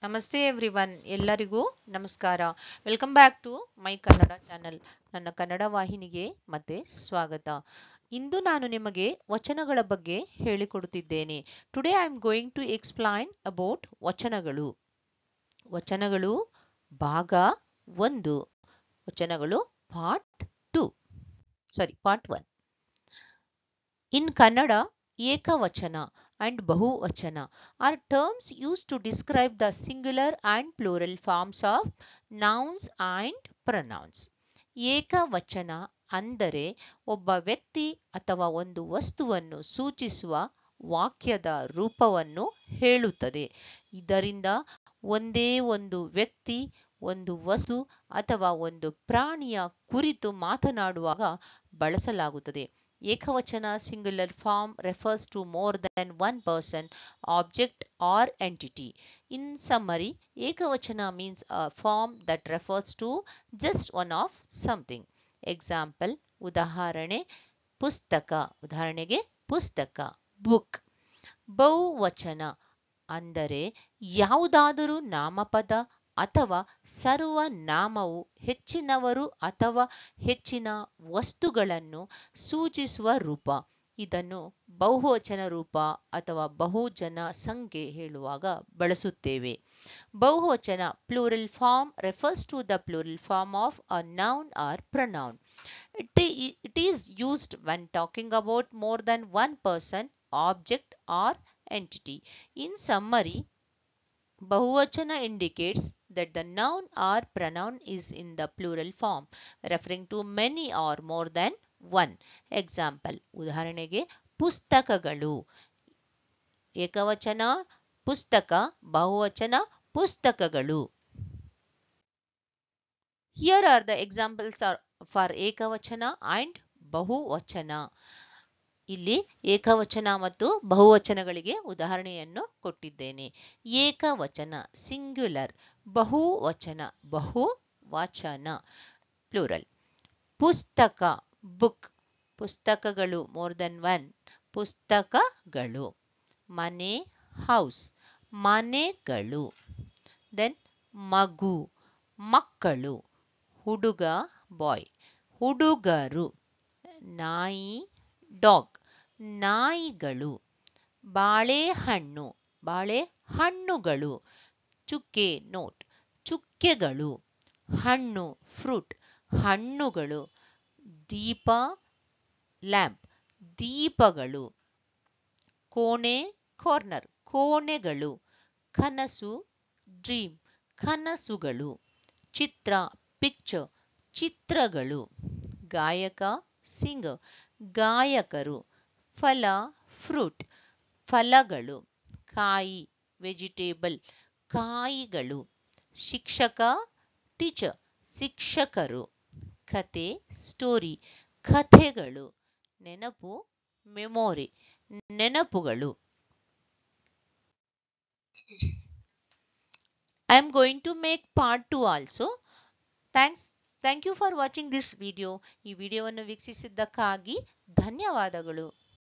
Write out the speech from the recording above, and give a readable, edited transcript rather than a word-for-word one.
ನಮಸ್ತೆ ಎವ್ರಿವನ್, ಎಲ್ಲರಿಗೂ ನಮಸ್ಕಾರ. Welcome back to my Kannada channel. ನನ್ನ ಕನ್ನಡ ವಾಹಿನಿಗೆ ಮತ್ತೆ ಸ್ವಾಗತ. ಇಂದು ನಾನು ನಿಮಗೆ ವಚನಗಳ ಬಗ್ಗೆ ಹೇಳಿಕೊಡುತ್ತಿದ್ದೇನೆ. Today I am going to explain about ವಚನಗಳು. ವಚನಗಳು ಭಾಗ 1, ವಚನಗಳು ಪಾರ್ಟ್ 1. In Kannada, ಏಕವಚನ and ಬಹುವಚನ are terms used to describe the singular and plural forms of nouns and pronouns. ಏಕವಚನ ಅಂದರೆ ಒಬ್ಬ ವ್ಯಕ್ತಿ ಅಥವಾ ಒಂದು ವಸ್ತುವನ್ನು ಸೂಚಿಸುವ ವಾಕ್ಯದ ರೂಪವನ್ನು ಹೇಳುತ್ತದೆ. ಇದರಿಂದ ಒಂದೇ ಒಂದು ವ್ಯಕ್ತಿ, ಒಂದು ವಸ್ತು ಅಥವಾ ಒಂದು ಪ್ರಾಣಿಯ ಕುರಿತು ಮಾತನಾಡುವಾಗ ಬಳಸಲಾಗುತ್ತದೆ. ಏಕವಚನ singular form refers to more than one person, object or entity. In summary, ಏಕವಚನ means a form that refers to just one of something. Example, ಉದಾಹರಣೆ ಪುಸ್ತಕ, ಉದಾಹರಣೆಗೆ ಪುಸ್ತಕ ಬುಕ್. ಬಹುವಚನ ಅಂದರೆ ಯಾವುದಾದರೂ ನಾಮಪದ ಅಥವಾ ಸರ್ವನಾಮವು ಹೆಚ್ಚಿನವರು ಅಥವಾ ಹೆಚ್ಚಿನ ವಸ್ತುಗಳನ್ನು ಸೂಚಿಸುವ ರೂಪ. ಇದನ್ನು ಬಹುವಚನ ರೂಪ ಅಥವಾ ಬಹುಜನ ಸಂಖ್ಯೆ ಹೇಳುವಾಗ ಬಳಸುತ್ತೇವೆ. ಬಹುವಚನ plural form refers to the plural form of a noun or pronoun. It is used when talking about more than one person, object or entity. In summary, ಬಹುವಚನ indicates that the noun or pronoun is in the plural form, referring to many or more than one. Example, ಉದಾಹರಣೆಗೆ ಪುಸ್ತಕಗಳು. ಏಕವಚನ ಪುಸ್ತಕ, ಬಹುವಚನ ಪುಸ್ತಕಗಳು. Here are the examples for ಏಕವಚನ and ಬಹುವಚನ. ಇಲ್ಲಿ ಏಕವಚನ ಮತ್ತು ಬಹುವಚನಗಳಿಗೆ ಉದಾಹರಣೆಯನ್ನು ಕೊಟ್ಟಿದ್ದೇನೆ. ಏಕವಚನ ಸಿಂಗ್ಯುಲರ್, ಬಹುವಚನ ಬಹುವಚನ ಪ್ಲೂರಲ್. ಪುಸ್ತಕ ಬುಕ್, ಪುಸ್ತಕಗಳು ಮೋರ್ ದೆನ್ ಒನ್, ಪುಸ್ತಕಗಳು. ಮನೆ ಹೌಸ್, ಮನೆಗಳು. ದೆನ್ ಮಗು, ಮಕ್ಕಳು. ಹುಡುಗ ಬಾಯ್, ಹುಡುಗರು. ನಾಯಿ ಡಾಗ್, ನಾಯಿಗಳು. ಬಾಳೆಹಣ್ಣು, ಬಾಳೆಹಣ್ಣುಗಳು. ಚುಕ್ಕೆ ನೋಟ್, ಚುಕ್ಕೆಗಳು. ಹಣ್ಣು ಫ್ರೂಟ್, ಹಣ್ಣುಗಳು. ದೀಪ ಲ್ಯಾಂಪ್, ದೀಪಗಳು. ಕೋಣೆ ಕಾರ್ನರ್, ಕೋಣೆಗಳು. ಕನಸು ಡ್ರೀಮ್, ಕನಸುಗಳು. ಚಿತ್ರ ಪಿಕ್ಚರ್, ಚಿತ್ರಗಳು. ಗಾಯಕ ಸಿಂಗರ್, ಗಾಯಕರು. ಫಲ ಫ್ರೂಟ್, ಫಲಗಳು. ಕಾಯಿ ವೆಜಿಟೇಬಲ್, ಕಾಯಿಗಳು. ಶಿಕ್ಷಕ ಟೀಚರ್, ಶಿಕ್ಷಕರು. ಕತೆ ಸ್ಟೋರಿ, ಕಥೆಗಳು. ನೆನಪು ಮೆಮೊರಿ, ನೆನಪುಗಳು. I am going to make part 2 also. Thank you for watching this video. ಈ ವಿಡಿಯೋವನ್ನು ವೀಕ್ಷಿಸಿದ್ದಕ್ಕಾಗಿ ಧನ್ಯವಾದಗಳು.